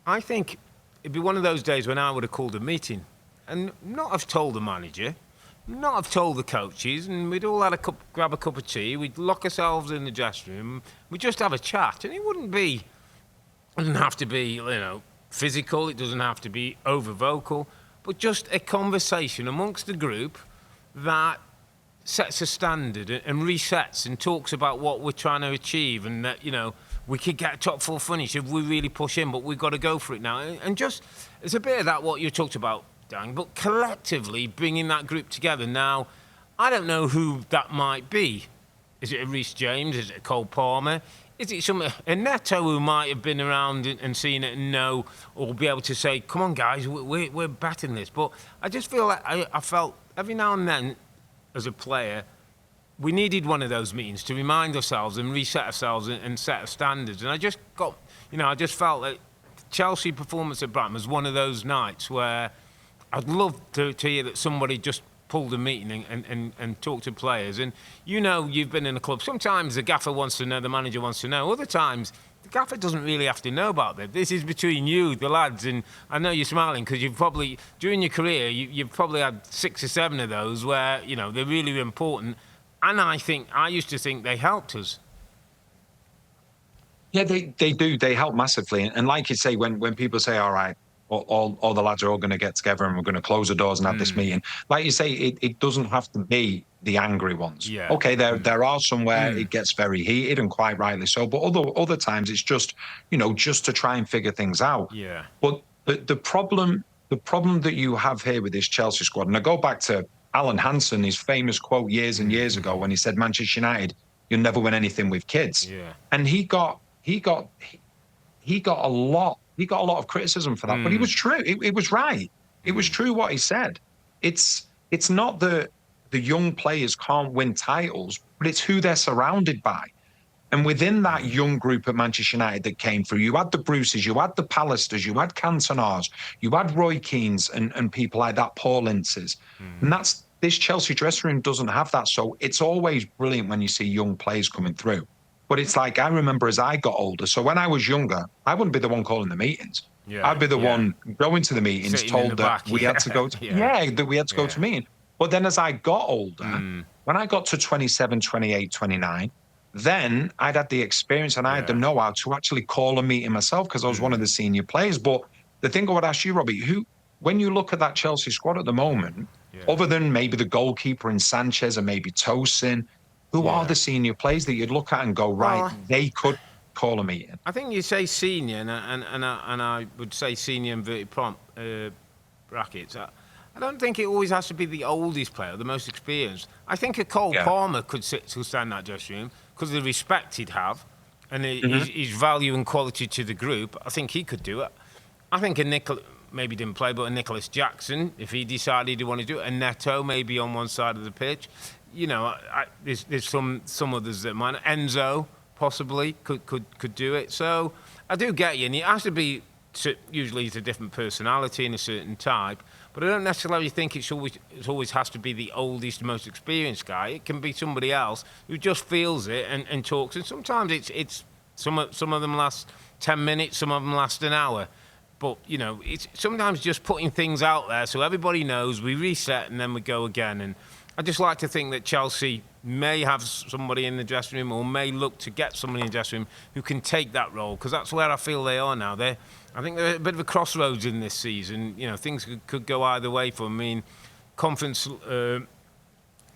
[SPEAKER 1] I think it'd be one of those days when I would have called a meeting and not have told the manager, not have told the coaches, and we'd all had grab a cup of tea, we'd lock ourselves in the dressing room, we'd just have a chat, and it doesn't have to be, physical, it doesn't have to be over vocal, but just a conversation amongst the group that sets a standard and resets and talks about what we're trying to achieve, and that, we could get a top 4 finish if we really push in, but we've got to go for it now. And just, it's a bit of that what you talked about, Dan, but collectively bringing that group together. Now, I don't know who that might be. Is it a Reece James? Is it a Cole Palmer? Is it a Neto who might have been around and seen it and know, or be able to say, come on, guys, we're betting this? But I just feel like I felt every now and then, as a player, we needed one of those meetings to remind ourselves and reset ourselves and set standards. And I just got, I just felt that Chelsea performance at Brighton was one of those nights where I'd love to hear that somebody just pulled a meeting and talked to players. And you've been in a club. Sometimes the gaffer wants to know, the manager wants to know. Other times, the gaffer doesn't really have to know about that. This is between you, the lads, and I know you're smiling because you've probably, during your career, you've probably had 6 or 7 of those where, they're really important. And I used to think they helped us.
[SPEAKER 2] Yeah, they do. They help massively. And like you say, when people say, all right, all the lads are all going to get together and we're going to close the doors and have this meeting. Like you say, it doesn't have to be the angry ones.
[SPEAKER 1] Yeah.
[SPEAKER 2] Okay, there are some where it gets very heated, and quite rightly so. But other times it's just, just to try and figure things out.
[SPEAKER 1] Yeah.
[SPEAKER 2] But the problem that you have here with this Chelsea squad, and I go back to Alan Hansen, his famous quote years and years ago when he said, Manchester United, you'll never win anything with kids.
[SPEAKER 1] Yeah.
[SPEAKER 2] And he got a lot of criticism for that, but he was true. It was right. It was true what he said. It's not that the young players can't win titles, but it's who they're surrounded by. And within that young group at Manchester United that came through, you had the Bruces, you had the Pallisters, you had Cantonars, you had Roy Keanes and people like that, Paul Inces. And this Chelsea dressing room doesn't have that. So it's always brilliant when you see young players coming through. But it's like, I remember as I got older, so when I was younger, I wouldn't be the one calling the meetings. Yeah, I'd be the one going to the meetings,
[SPEAKER 1] sitting
[SPEAKER 2] told that we had to go to, that we had to go to meeting. But then as I got older, when I got to 27, 28, 29, then I'd had the experience and I had the know-how to actually call a meeting myself because I was one of the senior players. But the thing I would ask you, Robbie, when you look at that Chelsea squad at the moment, other than maybe the goalkeeper in Sanchez and maybe Tosin, who are the senior players that you'd look at and go, right, they could call a meeting?
[SPEAKER 1] I think you say senior, and I would say senior inverted brackets. I don't think it always has to be the oldest player, the most experienced. I think a Cole Palmer could stand in that dressing room because of the respect he'd have and his value and quality to the group. I think he could do it. I think maybe didn't play, but a Nicholas Jackson, if he decided he wanted to do it, a Neto maybe on one side of the pitch. There's some others that might. Enzo possibly could do it. So I do get you, and it has to be usually it's a different personality and a certain type. But I don't necessarily think it always has to be the oldest, most experienced guy. It can be somebody else who just feels it and talks. And sometimes it's some of them last 10 minutes, some of them last an hour. But, it's sometimes just putting things out there so everybody knows, we reset and then we go again. And I just like to think that Chelsea may have somebody in the dressing room or may look to get somebody in the dressing room who can take that role, because that's where I feel they are now. I think they're at a bit of a crossroads in this season. Things could go either way for them. I mean,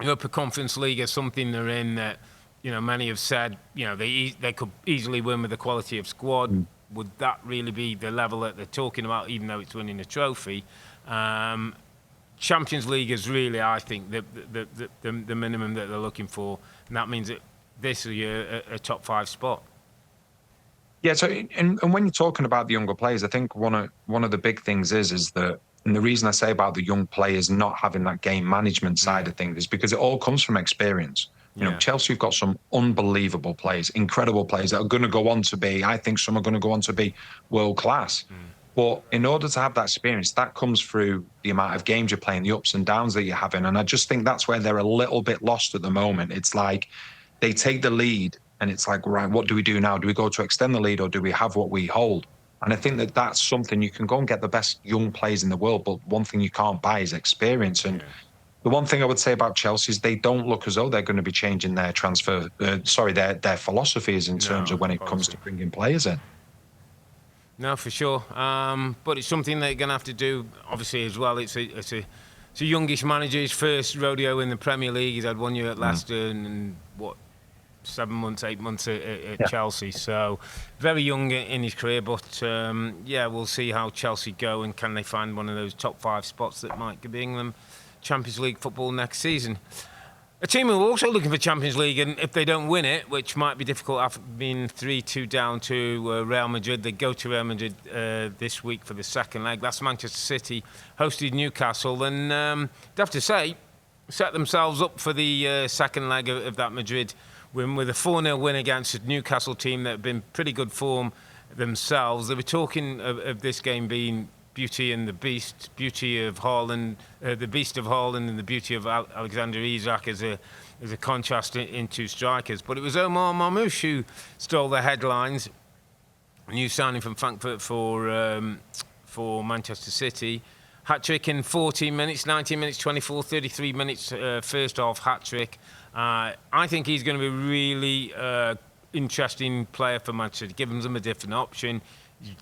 [SPEAKER 1] Europa Conference League is something they're in that, many have said, they could easily win with the quality of squad. Would that really be the level that they're talking about, even though it's winning a trophy? Champions League is really, I think, the minimum that they're looking for, and that means that this year a top 5 spot.
[SPEAKER 2] Yeah. So, and when you're talking about the younger players, I think one of the big things is that, and the reason I say about the young players not having that game management side of things is because it all comes from experience. Chelsea have got some unbelievable players, incredible players that are going to go on to be, I think some are going to go on to be world class. But in order to have that experience, that comes through the amount of games you're playing, the ups and downs that you're having. And I just think that's where they're a little bit lost at the moment. It's like they take the lead and it's like, right, what do we do now? Do we go to extend the lead or do we have what we hold? And I think that that's something you can go and get the best young players in the world, but one thing you can't buy is experience. And the one thing I would say about Chelsea is they don't look as though they're going to be changing their their philosophies in terms of when it comes to bringing players in.
[SPEAKER 1] No, for sure. But it's something they're going to have to do, obviously, as well. It's a youngish manager, his first rodeo in the Premier League. He's had 1 year at Leicester and 8 months at Chelsea. So very young in his career. But, we'll see how Chelsea go and can they find one of those top 5 spots that might bring them Champions League football next season. A team who are also looking for Champions League, and if they don't win it, which might be difficult after being 3-2 down to Real Madrid, they go to Real Madrid this week for the second leg. That's Manchester City, hosted Newcastle, and I'd have to say, set themselves up for the second leg of that Madrid win with a 4-0 win against a Newcastle team that have been pretty good form themselves. They were talking of this game being Beauty and the Beast, beauty of Haaland, the beast of Haaland and the beauty of Alexander Isak as a contrast in two strikers. But it was Omar Marmoush who stole the headlines. New signing from Frankfurt for Manchester City. Hat-trick in 14 minutes, 19 minutes, 24, 33 minutes first half hat-trick. I think he's going to be a really interesting player for Manchester. Gives them a different option.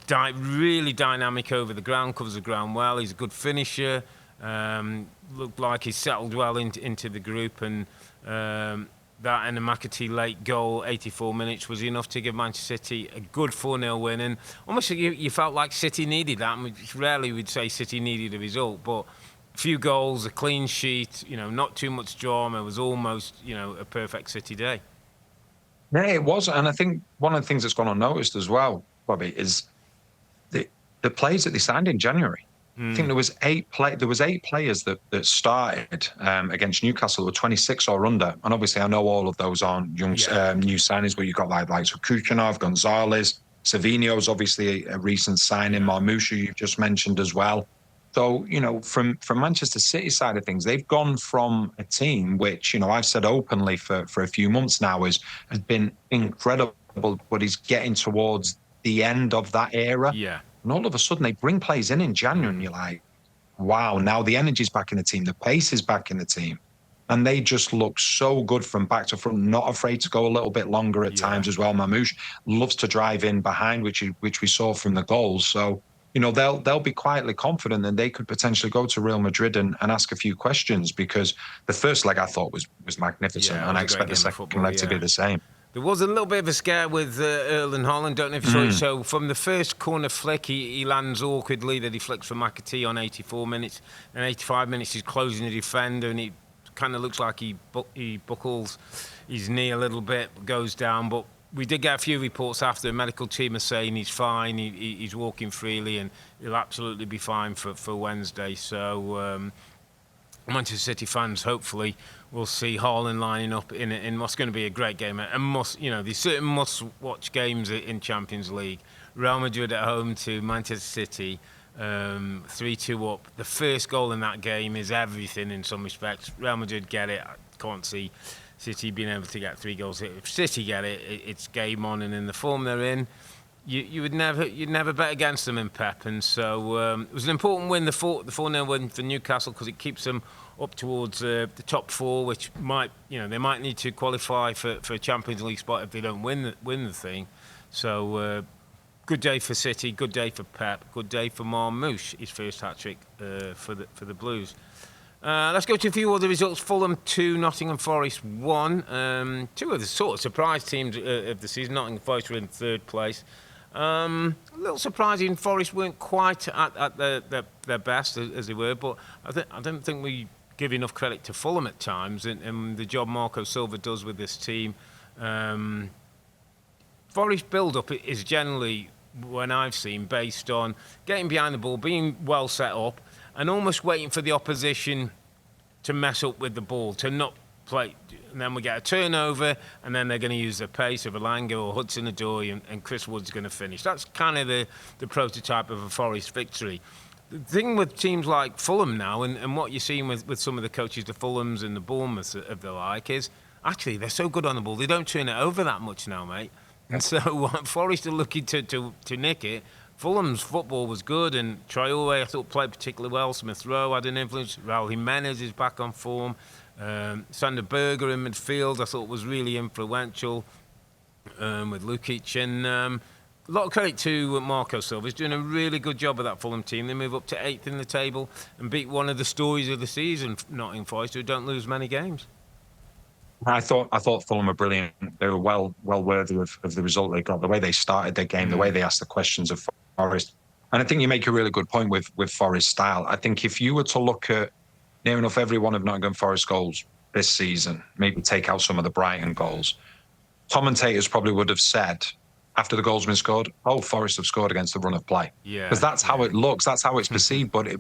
[SPEAKER 1] Really dynamic over the ground, covers the ground well. He's a good finisher. Looked like he's settled well into the group, and that and the McAtee late goal, 84 minutes, was enough to give Manchester City a good 4-0 win. And almost you felt like City needed that. I mean, rarely we'd say City needed a result, but a few goals, a clean sheet, not too much drama. It was almost, a perfect City day.
[SPEAKER 2] Yeah, it was. And I think one of the things that's gone unnoticed as well, Robbie, is the players that they signed in January. I think there was eight players that started against Newcastle, were 26 or under. And obviously, I know all of those aren't new signings, but you've got like Kuchanov, Gonzalez, Savinho's obviously a recent signing, Marmoush, you've just mentioned as well. So, from Manchester City side of things, they've gone from a team which, I've said openly for a few months now has been incredible, but he's getting towards the end of that era.
[SPEAKER 1] Yeah.
[SPEAKER 2] And all of a sudden, they bring players in January, and you're like, wow, now the energy's back in the team, the pace is back in the team. And they just look so good from back to front, not afraid to go a little bit longer at times as well. Marmoush loves to drive in behind, which we saw from the goals. So, they'll be quietly confident that they could potentially go to Real Madrid and ask a few questions, because the first leg I thought was magnificent, and I expect the second leg to be the same.
[SPEAKER 1] There was a little bit of a scare with Erling Haaland. Don't know if you saw it. So from the first corner flick, he lands awkwardly that he flicks for McAtee on 84 minutes. And 85 minutes, he's closing the defender, and he kind of looks like he buckles his knee a little bit, goes down. But we did get a few reports after. The medical team are saying he's fine, he's walking freely, and he'll absolutely be fine for Wednesday. So Manchester City fans, hopefully, will see Haaland lining up in what's going to be a great game. And these certain must-watch games in Champions League. Real Madrid at home to Manchester City, 3-2 up. The first goal in that game is everything in some respects. Real Madrid get it. I can't see City being able to get 3 goals. If City get it, it's game on. And in the form they're in, you'd never bet against them in Pep, and so it was an important win, the 4-0 win for Newcastle, because it keeps them up towards the top four, which they might need to qualify for a Champions League spot if they don't win the thing. So good day for City, good day for Pep, good day for Marmouche, his first hat-trick for the Blues. Let's go to a few other results. Fulham 2, Nottingham Forest 1. Two of the sort of surprise teams of the season. Nottingham Forest were in third place. A little surprising, Forest weren't quite at their best as they were, but I don't think we give enough credit to Fulham at times and the job Marco Silva does with this team. Forest build-up is generally, when I've seen, based on getting behind the ball, being well set up, and almost waiting for the opposition to mess up with the ball, to not play. And then we get a turnover, and then they're going to use the pace of Elanga or Hudson-Odoi, and Chris Wood's going to finish. That's kind of the prototype of a Forest victory. The thing with teams like Fulham now, and what you're seeing with some of the coaches, the Fulhams and the Bournemouths of the like, is actually they're so good on the ball, they don't turn it over that much now, mate. And so Forest are looking to nick it. Fulham's football was good, and Traore, I thought, played particularly well. Smith Rowe had an influence. Raul Jimenez is back on form. Sander Berger in midfield, I thought, was really influential with Lukic. And a lot of credit to Marco Silva. He's doing a really good job of that Fulham team. They move up to 8th in the table and beat one of the stories of the season, Nottingham Forest, who don't lose many games.
[SPEAKER 2] I thought Fulham were brilliant. They were well worthy of the result they got. The way they started their game, the way they asked the questions of Forest, and I think you make a really good point with Forest style. I think if you were to look at near enough every one of Nottingham Forest goals this season, maybe take out some of the Brighton goals, commentators probably would have said after the goal's been scored, "Oh, Forest have scored against the run of play," because that's how it looks, that's how it's perceived. But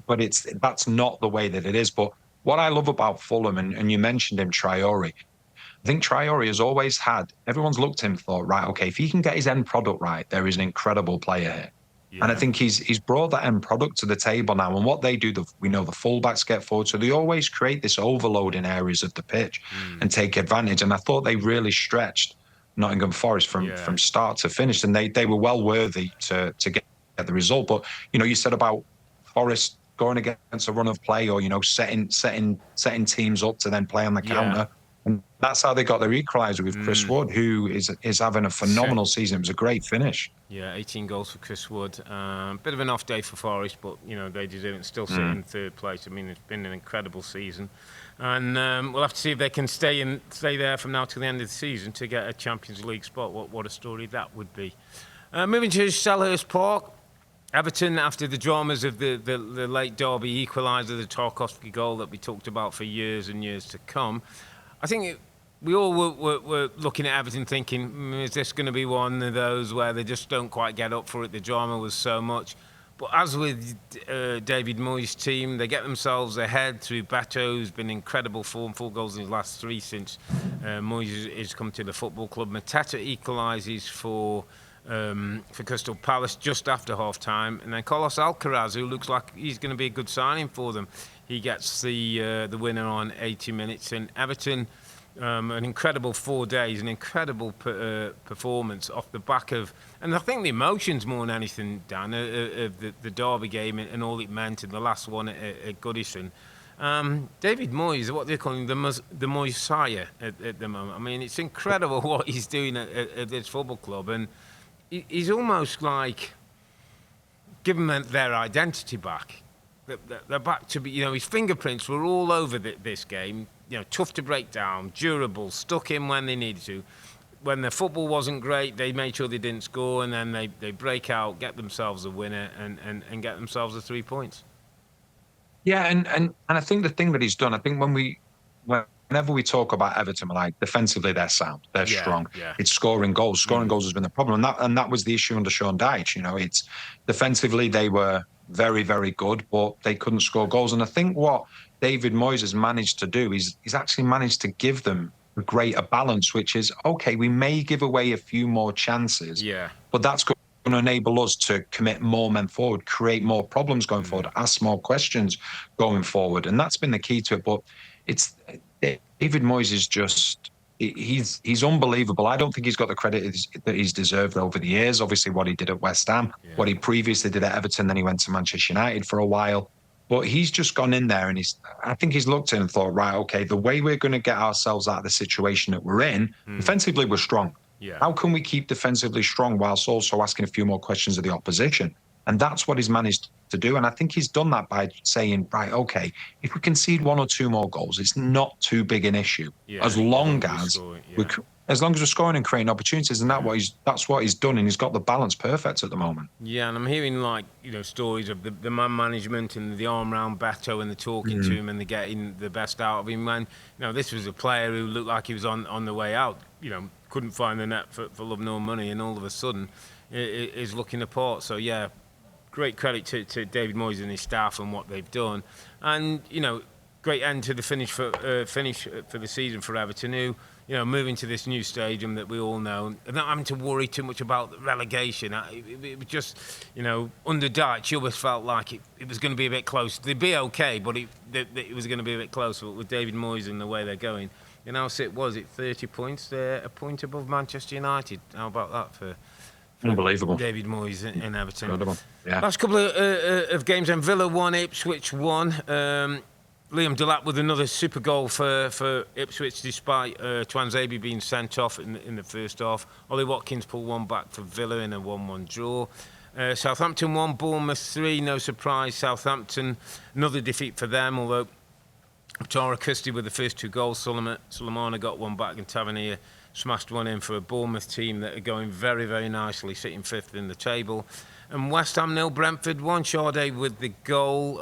[SPEAKER 2] that's not the way that it is. But what I love about Fulham, and you mentioned him, Traore. I think Traore has always had, everyone's looked at him and thought, right, okay, if he can get his end product right, there is an incredible player here. Yeah. And I think he's brought that end product to the table now. And what they do, we know the fullbacks get forward, so they always create this overload in areas of the pitch and take advantage. And I thought they really stretched Nottingham Forest from start to finish, and they were well worthy to get the result. But, you said about Forest going against a run of play, or, setting teams up to then play on the counter. And that's how they got their equaliser with Chris Wood, who is having a phenomenal season. It was a great finish. Yeah,
[SPEAKER 1] 18 goals for Chris Wood. Bit of an off day for Forest, but, they deserve it. Still sitting in third place. I mean, it's been an incredible season. And we'll have to see if they can stay there from now to the end of the season to get a Champions League spot. What a story that would be. Moving to Selhurst Park. Everton, after the dramas of the late Derby equaliser, the Tarkowski goal that we talked about for years and years to come, I think we all were looking at Everton thinking, is this going to be one of those where they just don't quite get up for it? The drama was so much. But as with David Moyes' team, they get themselves ahead through Beto, who's been incredible form, 4 goals in his last 3 since Moyes has come to the football club. Mateta equalises for Crystal Palace just after half-time. And then Carlos Alcaraz, who looks like he's going to be a good signing for them, he gets the winner on 80 minutes. And Everton, an incredible 4 days, an incredible performance off the back of, and I think the emotions more than anything, Dan, of the Derby game and all it meant, and the last one at Goodison. David Moyes, what they're calling the Moyes at the moment. I mean, it's incredible what he's doing at this football club, and he's almost like giving them their identity back. They're back to be, his fingerprints were all over this game. Tough to break down, durable, stuck in when they needed to. When the football wasn't great, they made sure they didn't score, and then they break out, get themselves a winner, and get themselves the 3 points.
[SPEAKER 2] Yeah, and I think the thing that he's done, I think whenever we talk about Everton, we're like, defensively they're sound, they're strong. Yeah. It's scoring goals. Scoring goals has been the problem, and that was the issue under Sean Dyche. It's defensively they were very, very good, but they couldn't score goals. And I think what David Moyes has managed to do is he's actually managed to give them a greater balance, which is, okay, we may give away a few more chances, but that's going to enable us to commit more men forward, create more problems going forward, ask more questions going forward. And that's been the key to it. But it's David Moyes is he's unbelievable. I don't think he's got the credit that he's deserved over the years. Obviously, what he did at West Ham, what he previously did at Everton, then he went to Manchester United for a while. But he's just gone in there and I think he's looked in and thought, right, okay, the way we're going to get ourselves out of the situation that we're in, defensively we're strong.
[SPEAKER 1] Yeah.
[SPEAKER 2] How can we keep defensively strong whilst also asking a few more questions of the opposition? And that's what he's managed to do. And I think he's done that by saying, right, okay, if we concede 1 or 2 more goals, it's not too big an issue. As long as we're scoring and creating opportunities, and that's what he's done, and he's got the balance perfect at the moment.
[SPEAKER 1] Yeah, and I'm hearing stories of the man management and the arm round Beto and the talking to him and the getting the best out of him. When this was a player who looked like he was on the way out. Couldn't find the net for love nor money, and all of a sudden is looking apart. So yeah, great credit to David Moyes and his staff and what they've done, and great end to the finish for the season for Everton, who moving to this new stadium that we all know, and not having to worry too much about relegation. It was just under Dyche, you always felt like it was going to be a bit close. They'd be okay, but it was going to be a bit close. But with David Moyes and the way they're going, was it 30 points? They're a point above Manchester United. How about that for
[SPEAKER 2] unbelievable
[SPEAKER 1] David Moyes in Everton?
[SPEAKER 2] Incredible. Yeah.
[SPEAKER 1] Last couple of games, and Villa won, Ipswich won. Liam Delap with another super goal for Ipswich, despite Twanzebe being sent off in the first half. Ollie Watkins pulled one back for Villa in a 1-1 draw. Southampton won, Bournemouth 3. No surprise, Southampton, another defeat for them, although Tara Christie with the first 2 goals. Sulemana got one back, and Tavernier smashed one in for a Bournemouth team that are going very, very nicely, sitting 5th in the table. And West Ham 0, Brentford 1. Sade with the goal.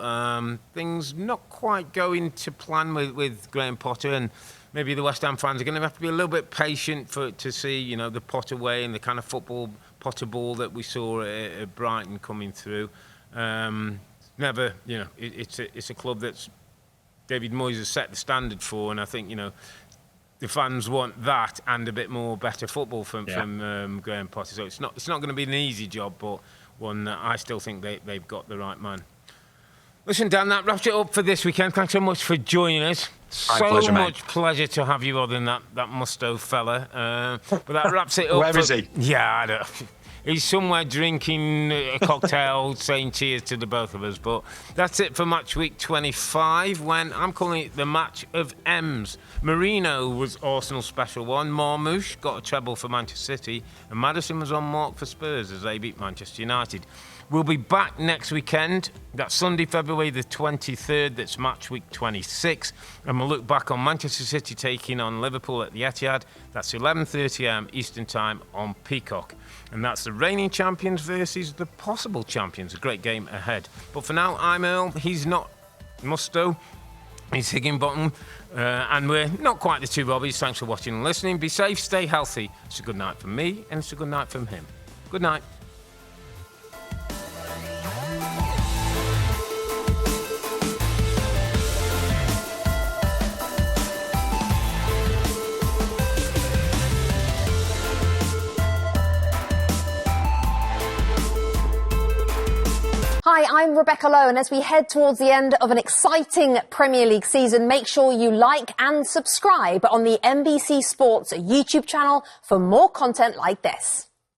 [SPEAKER 1] Things not quite going to plan with Graham Potter, and maybe the West Ham fans are going to have to be a little bit patient to see the Potter way and the kind of football Potter ball that we saw at Brighton coming through. Never, it's a club that's David Moyes has set the standard for, and I think the fans want that and a bit more better football from Graham Potter. So it's not going to be an easy job, but one that I still think they've got the right man. Listen, Dan, that wraps it up for this weekend. Thanks so much for joining us. Pleasure to have you, other than that Mustoe fella. But that wraps it up.
[SPEAKER 2] Where is he?
[SPEAKER 1] Yeah, I don't. He's somewhere drinking a cocktail, saying cheers to the both of us. But that's it for Matchweek 25, when I'm calling it the Match of M's. Merino was Arsenal's special one. Marmoush got a treble for Manchester City. And Maddison was on mark for Spurs as they beat Manchester United. We'll be back next weekend. That's Sunday, February the 23rd. That's Matchweek 26. And we'll look back on Manchester City taking on Liverpool at the Etihad. That's 11:30am Eastern Time on Peacock. And that's the reigning champions versus the possible champions. A great game ahead. But for now, I'm Earl. He's not Mustoe. He's Higginbotham. And we're not quite the two Robbies. Thanks for watching and listening. Be safe, stay healthy. It's a good night from me, and it's a good night from him. Good night.
[SPEAKER 3] Hi, I'm Rebecca Lowe, and as we head towards the end of an exciting Premier League season, make sure you like and subscribe on the NBC Sports YouTube channel for more content like this.